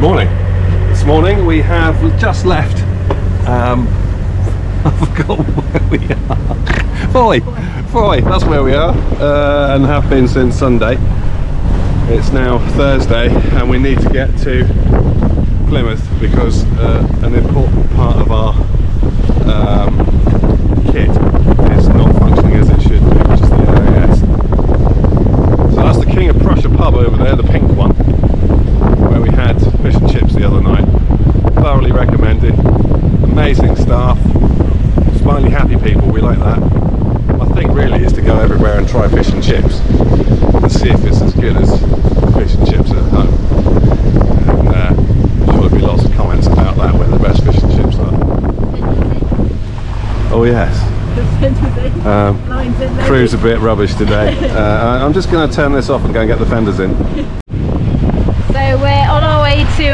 Morning. This morning we have just left. I forgot where we are. Foy, that's where we are, and have been since Sunday. It's now Thursday, and we need to get to Plymouth because an important part of our kit is not functioning as it should be, which is the AIS. So that's the King of Prussia pub over there, the pink one, where we had fish and chips the other night. Thoroughly recommended. Amazing staff, smiley happy people, we like that. My thing really is to go everywhere and try fish and chips and see if it's as good as fish and chips at home. And I'm sure there'll be lots of comments about that, where the best fish and chips are. Oh yes. Crew's a bit rubbish today. I'm just going to turn this off and go and get the fenders in. So we're on our way to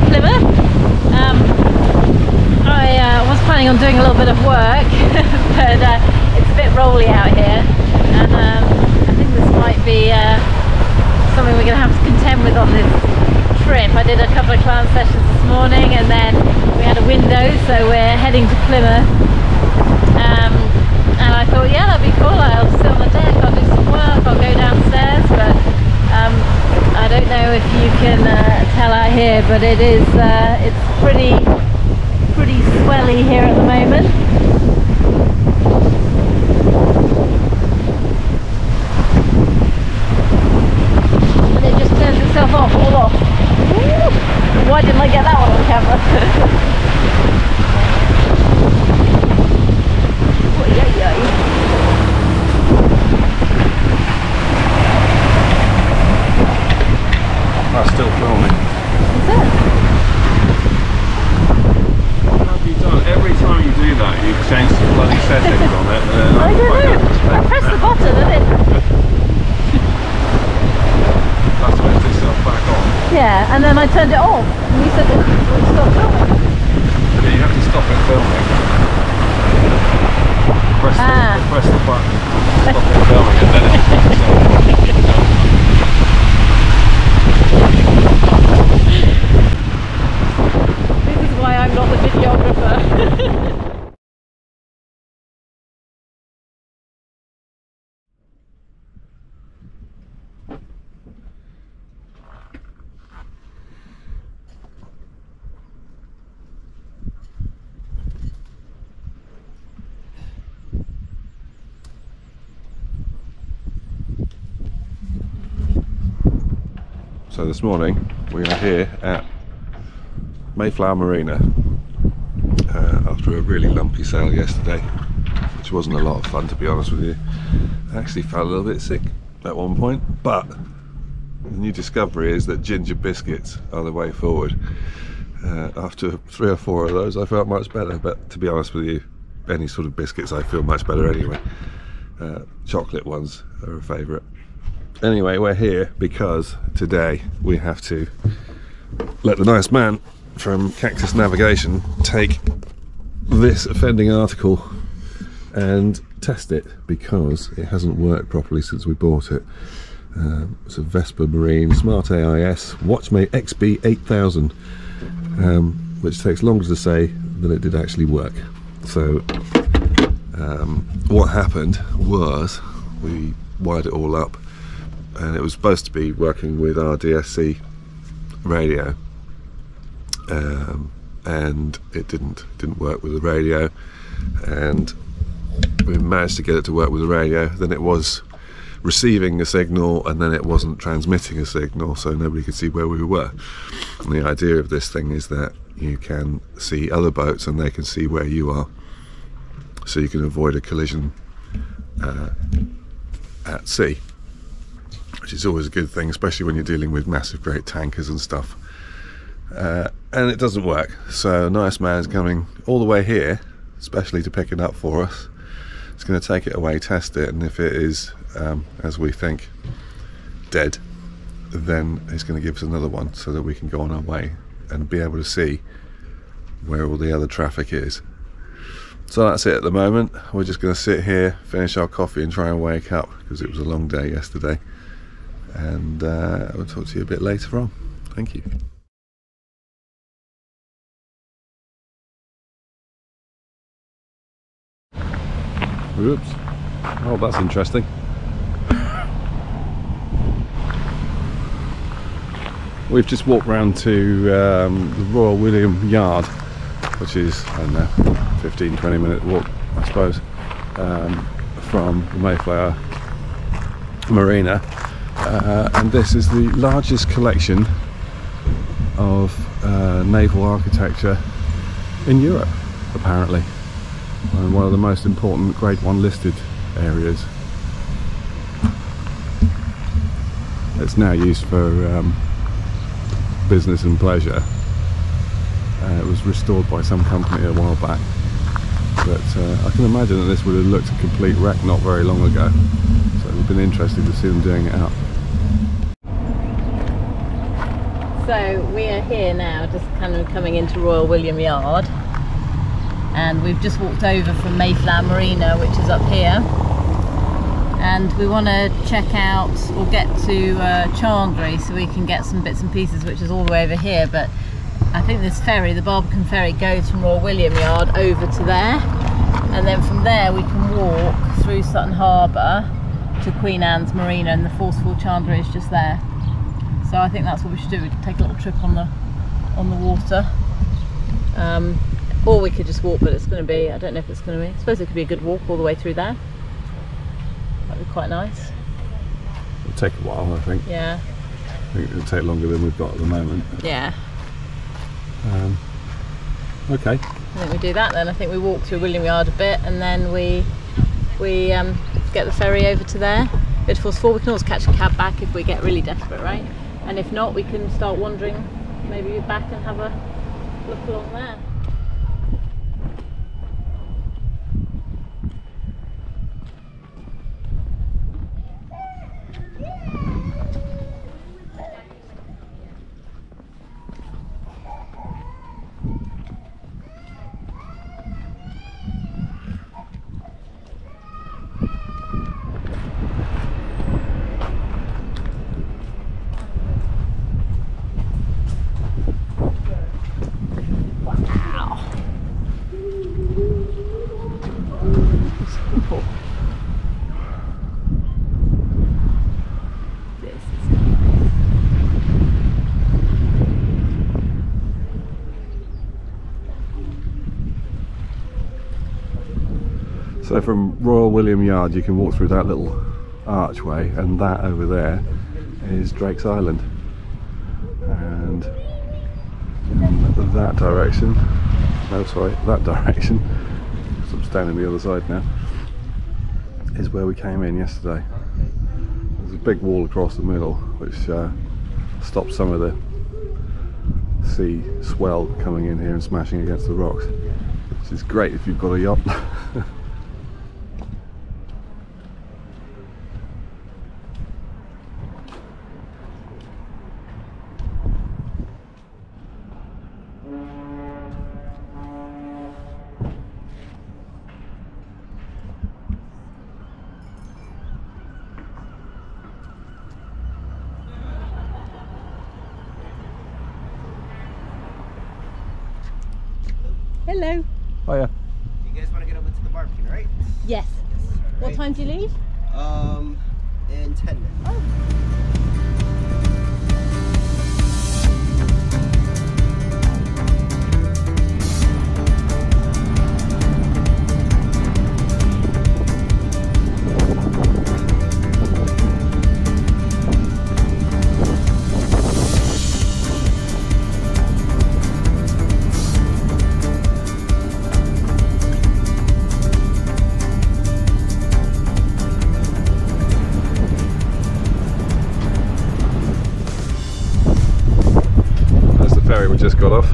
Plymouth. I was planning on doing a little bit of work, but it's a bit rolly out here, and I think this might be something we're going to have to contend with on this trip. I did a couple of client sessions this morning, and then we had a window, so we're heading to Plymouth. And I thought, yeah, that'd be cool. I'll sit on the deck, I'll do some work, I'll go downstairs, but I don't know if you can tell out here, but it's pretty swelly here at the moment. And it just turns itself off, all off. Woo! Why didn't I get that one on camera? I'm still filming. What's that? What have you done? Every time you do that, you change the bloody settings on it. I don't know. I pressed the button and it... That switched itself back on. Yeah, and then I turned it off. And you said it would stop filming. Yeah, you have to stop it filming. Press the button, stop it filming, and then it turns itself off. This is why I'm not the videographer. So this morning we are here at Mayflower Marina after a really lumpy sail yesterday, which wasn't a lot of fun, to be honest with you. I actually felt a little bit sick at one point, but the new discovery is that ginger biscuits are the way forward. After 3 or 4 of those I felt much better, but to be honest with you, any sort of biscuits I feel much better anyway. Chocolate ones are a favourite. Anyway, we're here because today we have to let the nice man from Cactus Navigation take this offending article and test it, because it hasn't worked properly since we bought it. It's a Vespa Marine Smart AIS Watchmate XB8000, which takes longer to say than it did actually work. So what happened was we wired it all up, and it was supposed to be working with our DSC radio, and it didn't work with the radio, and we managed to get it to work with the radio. Then it was receiving a signal, and then it wasn't transmitting a signal, so nobody could see where we were. And the idea of this thing is that you can see other boats and they can see where you are, so you can avoid a collision at sea, which is always a good thing, especially when you're dealing with massive great tankers and stuff. And it doesn't work, so a nice man's coming all the way here especially to pick it up for us. It's going to take it away, test it, and if it is as we think, dead, then it's going to give us another one so that we can go on our way and be able to see where all the other traffic is. So that's it at the moment. We're just going to sit here, finish our coffee and try and wake up, because it was a long day yesterday, and I'll talk to you a bit later on. Thank you. Oops. Oh, that's interesting. We've just walked round to the Royal William Yard, which is, I don't know, 15-20 minute walk, I suppose, from the Mayflower Marina. And this is the largest collection of naval architecture in Europe, apparently, and one of the most important Grade 1 listed areas. It's now used for business and pleasure. It was restored by some company a while back, but I can imagine that this would have looked a complete wreck not very long ago, so it would have been interesting to see them doing it out. So we are here now, just kind of coming into Royal William Yard, and we've just walked over from Mayflower Marina, which is up here, and we want to check out or get to Chandlery so we can get some bits and pieces, which is all the way over here. But I think this ferry, the Barbican ferry, goes from Royal William Yard over to there, and then from there we can walk through Sutton Harbour to Queen Anne's Marina, and the Forceful Chandlery is just there. So I think that's what we should do. We could take a little trip on the water, or we could just walk. But it's going to be, I don't know if it's going to be, I suppose it could be a good walk all the way through there. That'd be quite nice. It'll take a while, I think. Yeah. I think it'll take longer than we've got at the moment. Yeah. Okay. I think we do that then. I think we walk through William Yard a bit, and then we get the ferry over to there. Go to Forceful. We can always catch a cab back if we get really desperate, right? And if not, we can start wandering maybe back and have a look along there. So from Royal William Yard you can walk through that little archway, and that over there is Drake's Island, and in that direction, no sorry, that direction, because I'm standing the other side now, is where we came in yesterday. There's a big wall across the middle which stops some of the sea swell coming in here and smashing against the rocks, which is great if you've got a yacht. Hello. Hiya. You guys want to get over to the Barbican, right? Yes. What Right. time do you leave? In 10 minutes. Oh. Ferry we just got off.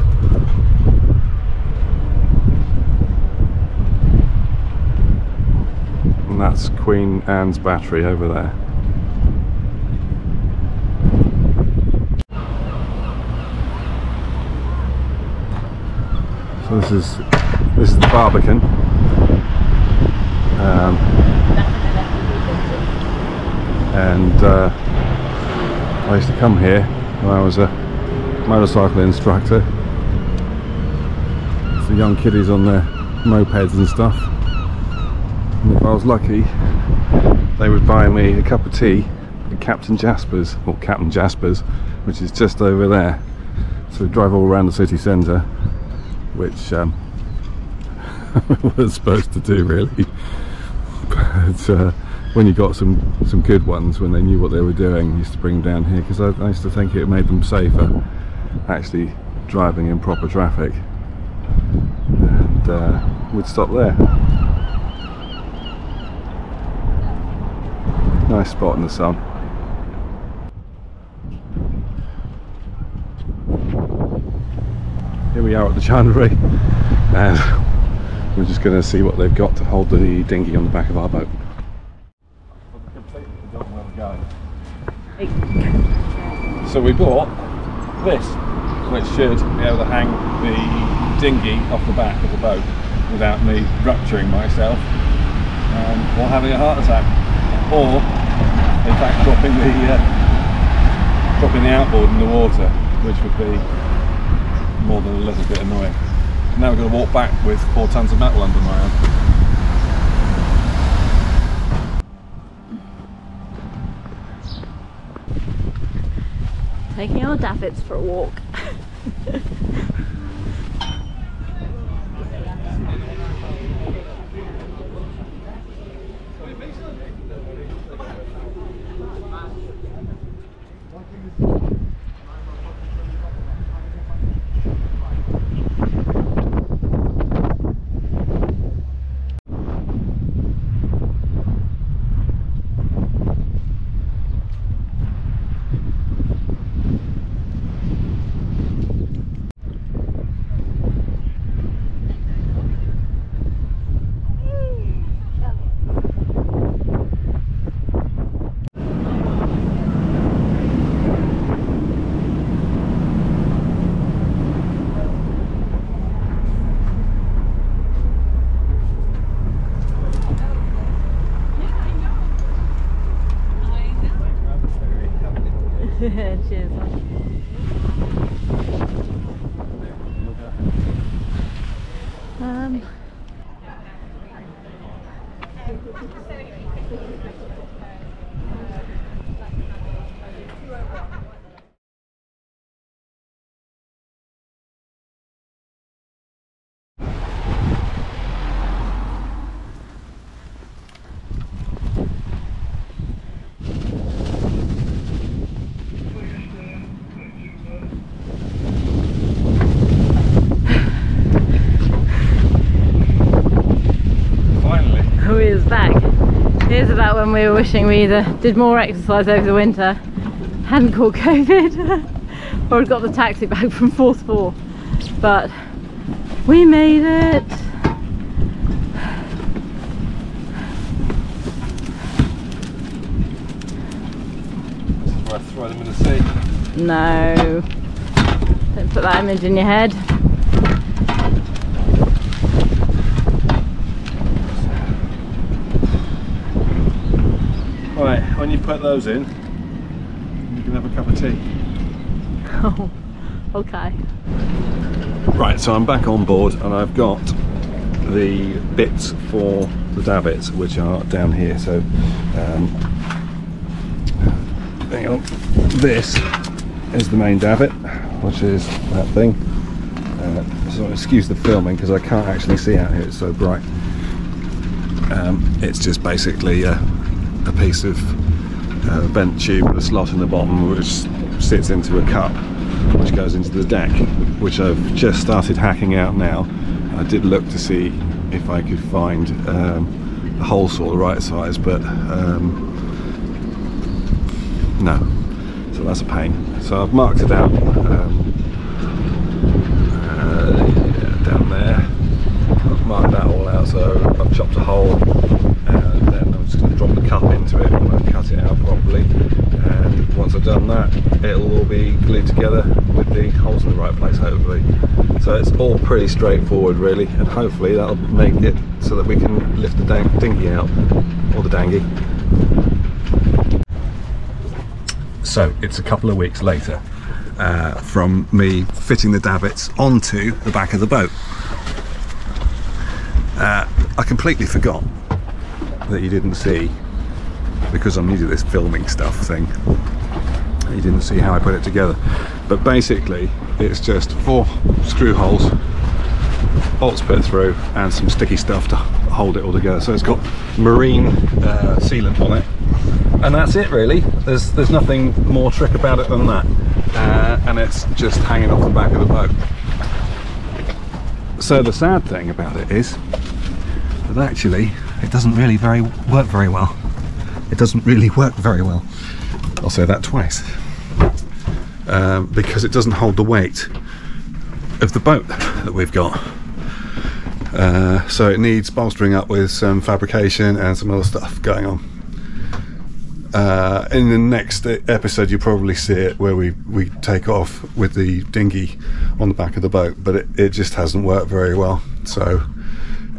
And that's Queen Anne's Battery over there. So this is the Barbican. And I used to come here when I was a motorcycle instructor. The young kiddies on their mopeds and stuff. And if I was lucky, they would buy me a cup of tea at Captain Jasper's, or Captain Jasper's, which is just over there. So we drive all around the city centre, which we're supposed to do really. But when you got some good ones, when they knew what they were doing, used to bring them down here, because I used to think it made them safer actually driving in proper traffic. And we'd stop there. Nice spot in the sun. Here we are at the chandlery, and we're just going to see what they've got to hold the dinghy on the back of our boat. So we bought this, which should be able to hang the dinghy off the back of the boat without me rupturing myself or having a heart attack, or in fact dropping the outboard in the water, which would be more than a little bit annoying. Now we're going to walk back with 4 tons of metal under my arm. Taking our davits for a walk. Cheers. Here's about when we were wishing we either did more exercise over the winter, hadn't caught COVID, or had got the taxi back from 4th Floor. But we made it! This is where I throw them in the sea. No. Don't put that image in your head. Right, when you put those in, you can have a cup of tea. Oh, okay. Right, so I'm back on board and I've got the bits for the davits, which are down here. So, hang on. This is the main davit, which is that thing. So excuse the filming because I can't actually see out here, it's so bright. It's just basically a piece of bent tube with a slot in the bottom which sits into a cup which goes into the deck, which I've just started hacking out now. I did look to see if I could find a hole saw the right size, but no, so that's a pain. So I've marked it out down there. I've marked that all out, so I've chopped a hole and then I'm just going to drop the cup into it and I've cut it out properly, and once I've done that it'll all be glued together with the holes in the right place, hopefully. So it's all pretty straightforward really, and hopefully that'll make it so that we can lift the dinghy out, or the danghy. So it's a couple of weeks later from me fitting the davits onto the back of the boat. I completely forgot that you didn't see, because I'm new to this filming stuff thing, you didn't see how I put it together. But basically it's just 4 screw holes, bolts put through, and some sticky stuff to hold it all together. So it's got marine sealant on it, and that's it really. There's nothing more trick about it than that, and it's just hanging off the back of the boat. So the sad thing about it is that actually it doesn't really work very well. It doesn't really work very well. I'll say that twice. Because it doesn't hold the weight of the boat that we've got. So it needs bolstering up with some fabrication and some other stuff going on. In the next episode you'll probably see it, where we take off with the dinghy on the back of the boat, but it just hasn't worked very well. So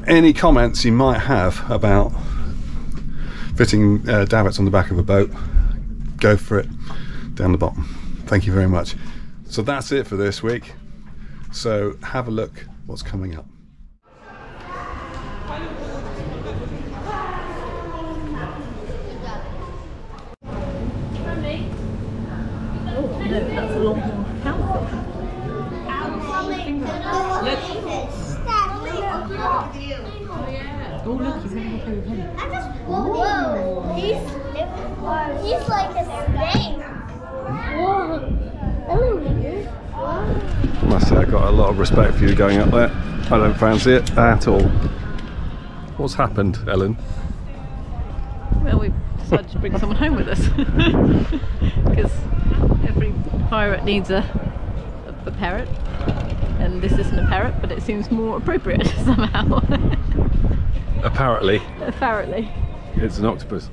any comments you might have about fitting davits on the back of a boat, go for it down the bottom. Thank you very much. So that's it for this week. So have a look what's coming up. That's a long council. Oh look, he's having a play with him. Whoa! He's like a snake. Whoa! I must say I've got a lot of respect for you going up there. I don't fancy it at all. What's happened, Ellen? Well, we decided to bring someone home with us because every pirate needs a parrot, and this isn't a parrot, but it seems more appropriate somehow. Apparently. Apparently. It's an octopus.